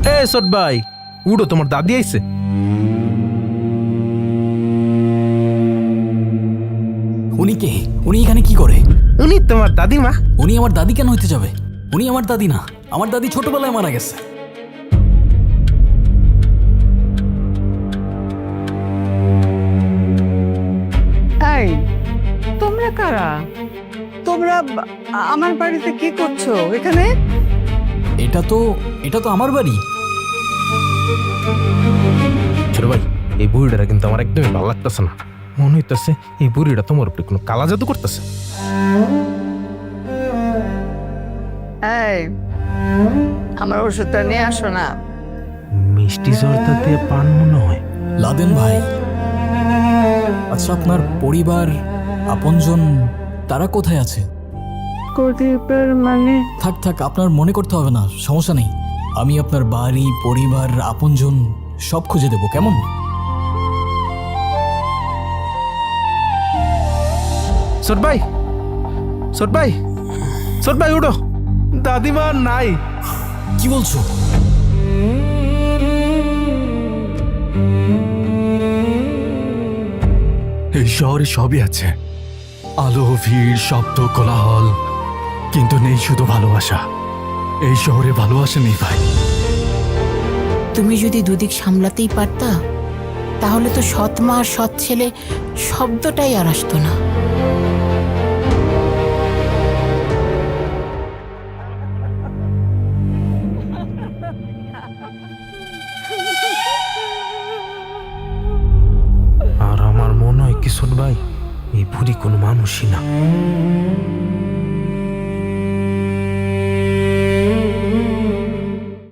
এ thought ভাই, উড়ো, তোমার দাদি আইছে। উনি কে? উনি এখানে কি করে? উনি তোমার দাদিমা। উনি আমার দাদি কেন হইতে যাবে? উনি আমার দাদি না, আমার দাদি ছোটবেলায় মারা গেছে। এই, তোমরা কারা? তোমরা আমার বাড়িতে কি করছো এখানে? এটা তো আমার বাড়ি। ছোট ভাই, এই বুড়িটা কিন্তু আমার একদমই ভালো লাগতেছে না। মনে হইতেছে এই বুড়িটা তোমার উপরে কোনো কালা জাদু করতেছে। এই, আমার ওষুধটা নিয়ে আসো না। মিষ্টি জর্দা দিয়ে পান মনে হয়। লাদেন ভাই, আচ্ছা আপনার পরিবার, আপনজন তারা কোথায় আছে? প্রদীপের মানে? থাক থাক, আপনার মনে করতে হবে না, সমস্যা নেই। আমি আপনার বাড়ি, পরিবার, আপনজন সব খুঁজে দেব, কেমন? ছোট ভাই, ছোট ভাই, ছোট ভাই উঠো, দাদিমা নাই। কি বলছো? এই শহরে সবই আছে, আলো, ভিড়, শব্দ, কোলাহল, কিন্তু নেই শুধু ভালোবাসা। এই শহরে ভালোবাসা নেই ভাই। তুমি যদি দুদিক সামলাতেই পারতা, তাহলে তো সৎ মা আর সৎ ছেলে শব্দটাই আর আসতো না। আর আমার মনে হয় কি ছোট ভাই, এই বুড়ি কোনো মানুষই না।